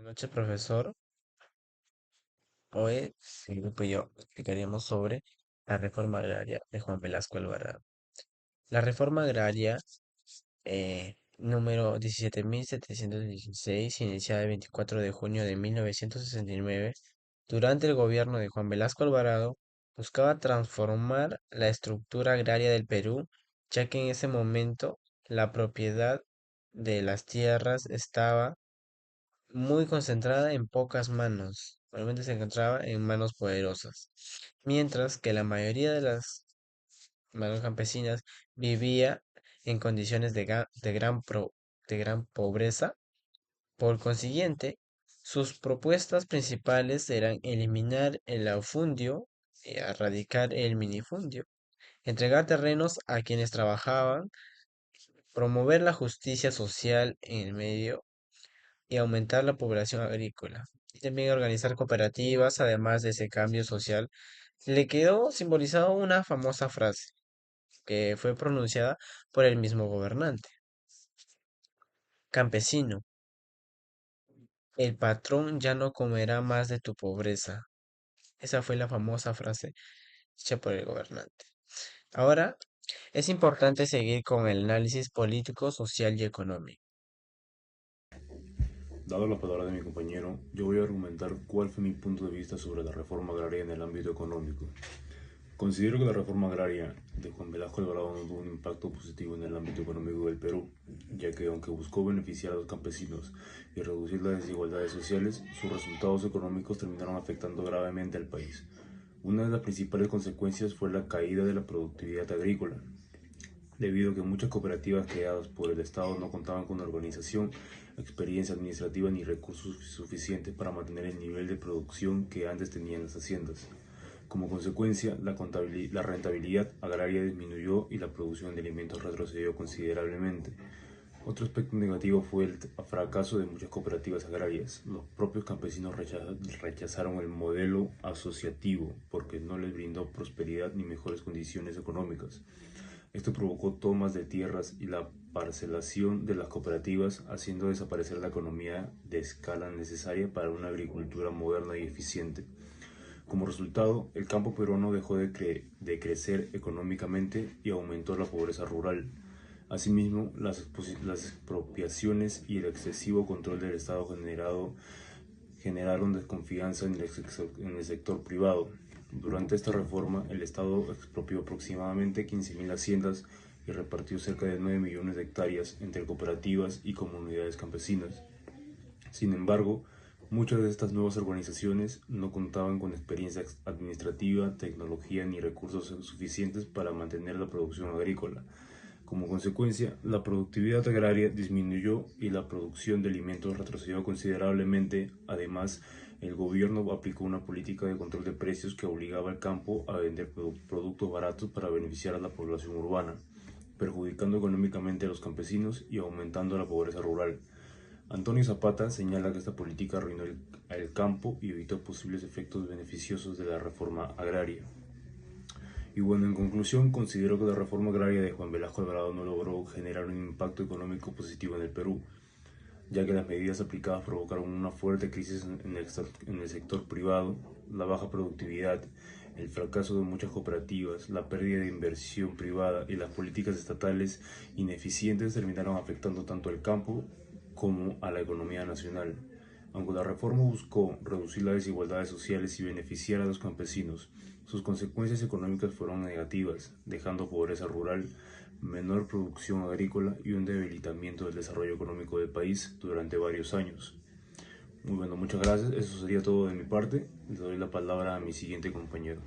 Buenas noches, profesor. Hoy, sí, pues yo explicaríamos sobre la reforma agraria de Juan Velasco Alvarado. La reforma agraria número 17.716, iniciada el 24 de junio de 1969, durante el gobierno de Juan Velasco Alvarado, buscaba transformar la estructura agraria del Perú, ya que en ese momento la propiedad de las tierras estaba muy concentrada en pocas manos, realmente se encontraba en manos poderosas, mientras que la mayoría de las manos campesinas vivía en condiciones de gran pobreza. Por consiguiente, sus propuestas principales eran eliminar el laufundio, erradicar el minifundio, entregar terrenos a quienes trabajaban, promover la justicia social en el medio y aumentar la población agrícola. Y también organizar cooperativas, además de ese cambio social, le quedó simbolizado una famosa frase que fue pronunciada por el mismo gobernante. Campesino, el patrón ya no comerá más de tu pobreza. Esa fue la famosa frase dicha por el gobernante. Ahora, es importante seguir con el análisis político, social y económico. Dado la palabra de mi compañero, yo voy a argumentar cuál fue mi punto de vista sobre la reforma agraria en el ámbito económico. Considero que la reforma agraria de Juan Velasco Alvarado no tuvo un impacto positivo en el ámbito económico del Perú, ya que aunque buscó beneficiar a los campesinos y reducir las desigualdades sociales, sus resultados económicos terminaron afectando gravemente al país. Una de las principales consecuencias fue la caída de la productividad agrícola, debido a que muchas cooperativas creadas por el Estado no contaban con organización, experiencia administrativa ni recursos suficientes para mantener el nivel de producción que antes tenían las haciendas. Como consecuencia, la rentabilidad agraria disminuyó y la producción de alimentos retrocedió considerablemente. Otro aspecto negativo fue el fracaso de muchas cooperativas agrarias. Los propios campesinos rechazaron el modelo asociativo porque no les brindó prosperidad ni mejores condiciones económicas. Esto provocó tomas de tierras y la parcelación de las cooperativas, haciendo desaparecer la economía de escala necesaria para una agricultura moderna y eficiente. Como resultado, el campo peruano dejó de crecer económicamente y aumentó la pobreza rural. Asimismo, las expropiaciones y el excesivo control del Estado generaron desconfianza en el sector privado. Durante esta reforma, el Estado expropió aproximadamente 15.000 haciendas y repartió cerca de 9 millones de hectáreas entre cooperativas y comunidades campesinas. Sin embargo, muchas de estas nuevas organizaciones no contaban con experiencia administrativa, tecnología ni recursos suficientes para mantener la producción agrícola. Como consecuencia, la productividad agraria disminuyó y la producción de alimentos retrocedió considerablemente. Además, el gobierno aplicó una política de control de precios que obligaba al campo a vender productos baratos para beneficiar a la población urbana, perjudicando económicamente a los campesinos y aumentando la pobreza rural. Antonio Zapata señala que esta política arruinó el campo y evitó posibles efectos beneficiosos de la reforma agraria. Y bueno, en conclusión, considero que la reforma agraria de Juan Velasco Alvarado no logró generar un impacto económico positivo en el Perú, ya que las medidas aplicadas provocaron una fuerte crisis en el sector privado, la baja productividad, el fracaso de muchas cooperativas, la pérdida de inversión privada y las políticas estatales ineficientes terminaron afectando tanto al campo como a la economía nacional. Aunque la reforma buscó reducir las desigualdades sociales y beneficiar a los campesinos, sus consecuencias económicas fueron negativas, dejando pobreza rural, menor producción agrícola y un debilitamiento del desarrollo económico del país durante varios años. Muy bueno, muchas gracias. Eso sería todo de mi parte. Le doy la palabra a mi siguiente compañero.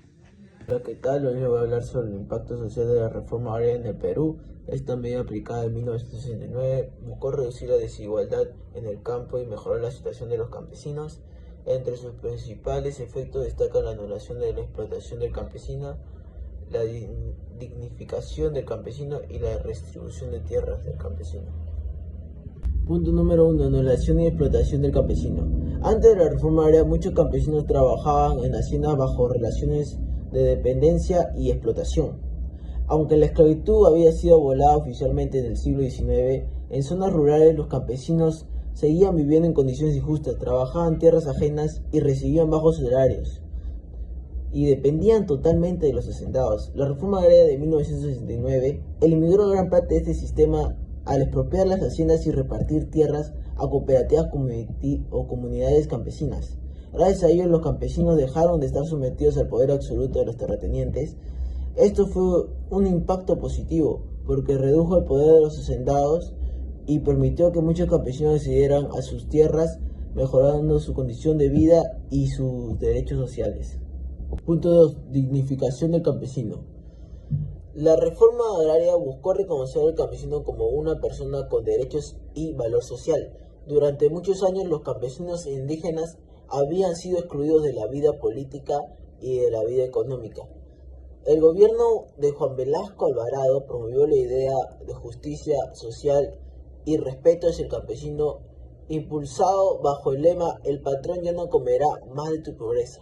Hola, ¿qué tal? Hoy les voy a hablar sobre el impacto social de la reforma agraria en el Perú. Esta medida aplicada en 1969 buscó reducir la desigualdad en el campo y mejorar la situación de los campesinos. Entre sus principales efectos destacan la anulación de la explotación del campesino, la dignificación del campesino y la redistribución de tierras del campesino. Punto número 1. Anulación y explotación del campesino. Antes de la reforma agraria, muchos campesinos trabajaban en haciendas bajo relaciones de dependencia y explotación. Aunque la esclavitud había sido abolida oficialmente en el siglo XIX, en zonas rurales los campesinos seguían viviendo en condiciones injustas, trabajaban tierras ajenas y recibían bajos salarios, y dependían totalmente de los hacendados. La reforma agraria de 1969 eliminó gran parte de este sistema al expropiar las haciendas y repartir tierras a cooperativas o comunidades campesinas. Gracias a ello, los campesinos dejaron de estar sometidos al poder absoluto de los terratenientes. Esto fue un impacto positivo, porque redujo el poder de los hacendados y permitió que muchos campesinos accedieran a sus tierras, mejorando su condición de vida y sus derechos sociales. Punto 2. Dignificación del campesino. La reforma agraria buscó reconocer al campesino como una persona con derechos y valor social. Durante muchos años los campesinos e indígenas habían sido excluidos de la vida política y de la vida económica. El gobierno de Juan Velasco Alvarado promovió la idea de justicia social y respeto hacia el campesino, impulsado bajo el lema "El patrón ya no comerá más de tu pobreza".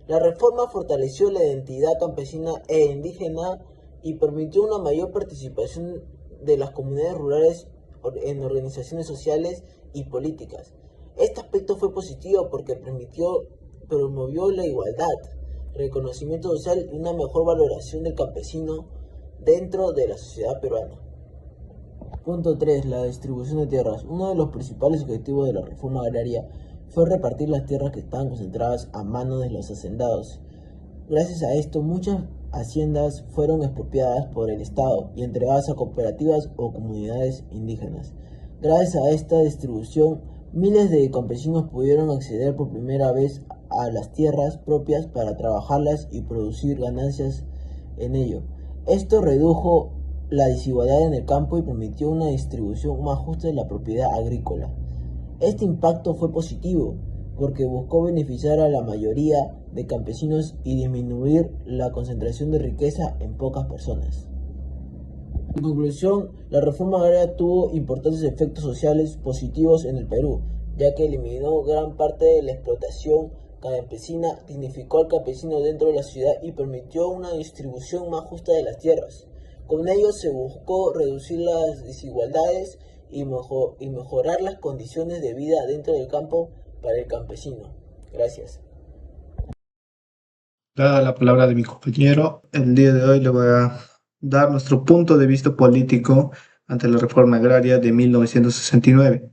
La reforma fortaleció la identidad campesina e indígena y permitió una mayor participación de las comunidades rurales en organizaciones sociales y políticas. Este aspecto fue positivo porque promovió la igualdad, reconocimiento social y una mejor valoración del campesino dentro de la sociedad peruana. Punto 3. La distribución de tierras. Uno de los principales objetivos de la reforma agraria fue repartir las tierras que estaban concentradas a manos de los hacendados. Gracias a esto, muchas haciendas fueron expropiadas por el Estado y entregadas a cooperativas o comunidades indígenas. Gracias a esta distribución, miles de campesinos pudieron acceder por primera vez a las tierras propias para trabajarlas y producir ganancias en ello. Esto redujo la desigualdad en el campo y permitió una distribución más justa de la propiedad agrícola. Este impacto fue positivo porque buscó beneficiar a la mayoría de campesinos y disminuir la concentración de riqueza en pocas personas. En conclusión, la reforma agraria tuvo importantes efectos sociales positivos en el Perú, ya que eliminó gran parte de la explotación campesina, dignificó al campesino dentro de la ciudad y permitió una distribución más justa de las tierras. Con ello se buscó reducir las desigualdades y mejorar las condiciones de vida dentro del campo para el campesino. Gracias. Dada la palabra de mi compañero, el día de hoy le voy a dar nuestro punto de vista político ante la reforma agraria de 1969,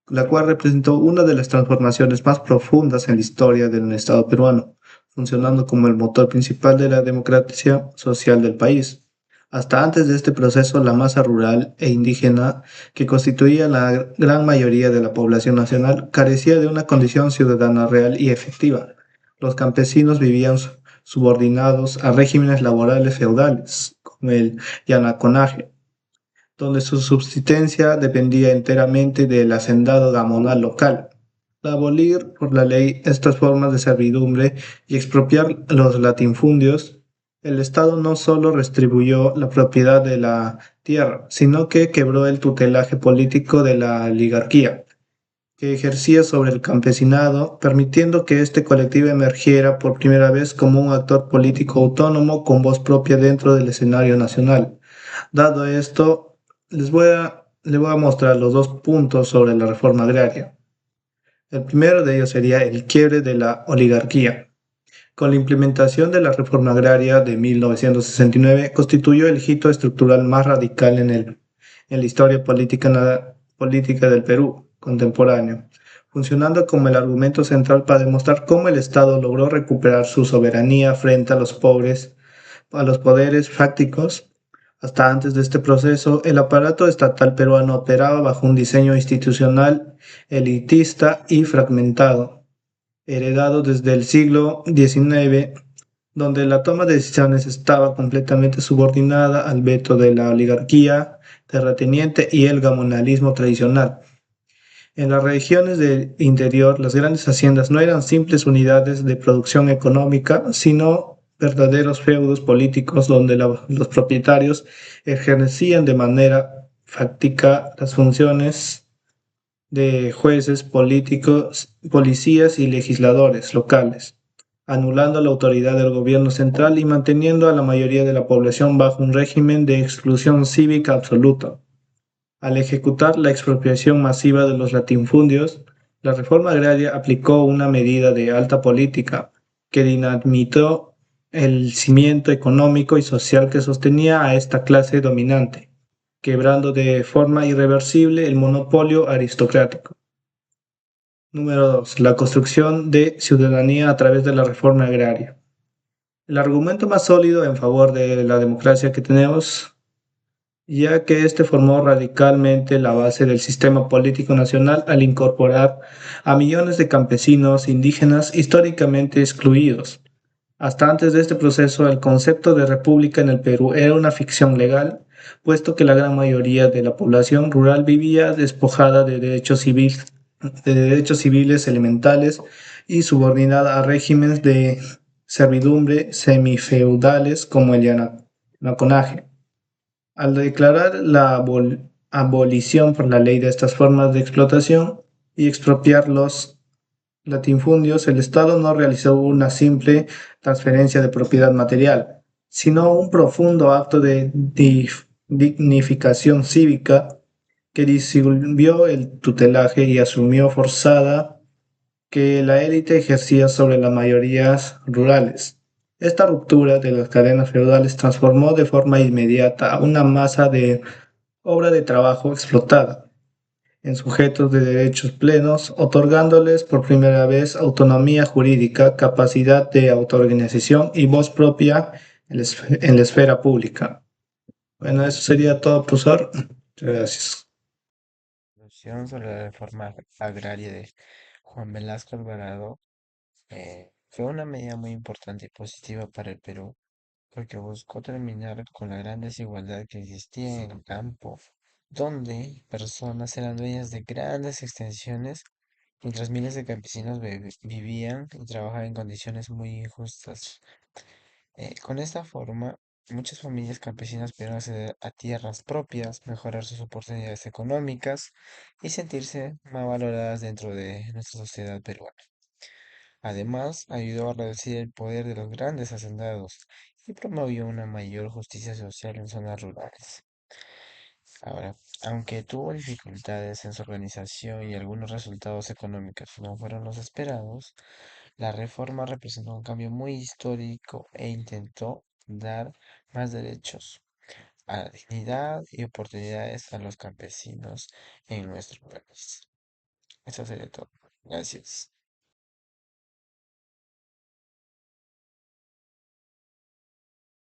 la cual representó una de las transformaciones más profundas en la historia del Estado peruano, funcionando como el motor principal de la democracia social del país. Hasta antes de este proceso, la masa rural e indígena, que constituía la gran mayoría de la población nacional, carecía de una condición ciudadana real y efectiva. Los campesinos vivían subordinados a regímenes laborales feudales, como el yanaconaje, donde su subsistencia dependía enteramente del hacendado gamonal local. Al abolir por la ley estas formas de servidumbre y expropiar los latifundios, el Estado no solo redistribuyó la propiedad de la tierra, sino que quebró el tutelaje político de la oligarquía, que ejercía sobre el campesinado, permitiendo que este colectivo emergiera por primera vez como un actor político autónomo con voz propia dentro del escenario nacional. Dado esto, les voy a mostrar los dos puntos sobre la reforma agraria. El primero de ellos sería el quiebre de la oligarquía. Con la implementación de la reforma agraria de 1969, constituyó el hito estructural más radical en la historia política del Perú contemporáneo, funcionando como el argumento central para demostrar cómo el Estado logró recuperar su soberanía frente a los poderes fácticos. Hasta antes de este proceso, el aparato estatal peruano operaba bajo un diseño institucional elitista y fragmentado, heredado desde el siglo XIX, donde la toma de decisiones estaba completamente subordinada al veto de la oligarquía terrateniente y el gamonalismo tradicional. En las regiones del interior, las grandes haciendas no eran simples unidades de producción económica, sino verdaderos feudos políticos donde los propietarios ejercían de manera fáctica las funciones de jueces, políticos, policías y legisladores locales, anulando la autoridad del gobierno central y manteniendo a la mayoría de la población bajo un régimen de exclusión cívica absoluta. Al ejecutar la expropiación masiva de los latifundios, la reforma agraria aplicó una medida de alta política que dinamitó el cimiento económico y social que sostenía a esta clase dominante, quebrando de forma irreversible el monopolio aristocrático. Número 2. La construcción de ciudadanía a través de la reforma agraria. El argumento más sólido en favor de la democracia que tenemos, ya que este formó radicalmente la base del sistema político nacional al incorporar a millones de campesinos indígenas históricamente excluidos. Hasta antes de este proceso, el concepto de república en el Perú era una ficción legal, puesto que la gran mayoría de la población rural vivía despojada de derechos civiles elementales y subordinada a regímenes de servidumbre semifeudales como el yanaconaje. Al declarar la abolición por la ley de estas formas de explotación y expropiar los latifundios, el Estado no realizó una simple transferencia de propiedad material, sino un profundo acto de dignificación cívica que disolvió el tutelaje y asumió forzada que la élite ejercía sobre las mayorías rurales. Esta ruptura de las cadenas feudales transformó de forma inmediata a una masa de obra de trabajo explotada en sujetos de derechos plenos, otorgándoles por primera vez autonomía jurídica, capacidad de autoorganización y voz propia en la esfera pública. Bueno, eso sería todo, profesor. Muchas gracias. Conclusión sobre la reforma agraria de Juan Velasco Alvarado fue una medida muy importante y positiva para el Perú, porque buscó terminar con la gran desigualdad que existía en el campo, donde personas eran dueñas de grandes extensiones, mientras miles de campesinos vivían y trabajaban en condiciones muy injustas. Con esta forma, muchas familias campesinas pudieron acceder a tierras propias, mejorar sus oportunidades económicas y sentirse más valoradas dentro de nuestra sociedad peruana. Además, ayudó a reducir el poder de los grandes hacendados y promovió una mayor justicia social en zonas rurales. Ahora, aunque tuvo dificultades en su organización y algunos resultados económicos no fueron los esperados, la reforma representó un cambio muy histórico e intentó dar más derechos a la dignidad y oportunidades a los campesinos en nuestro país. Eso sería todo. Gracias.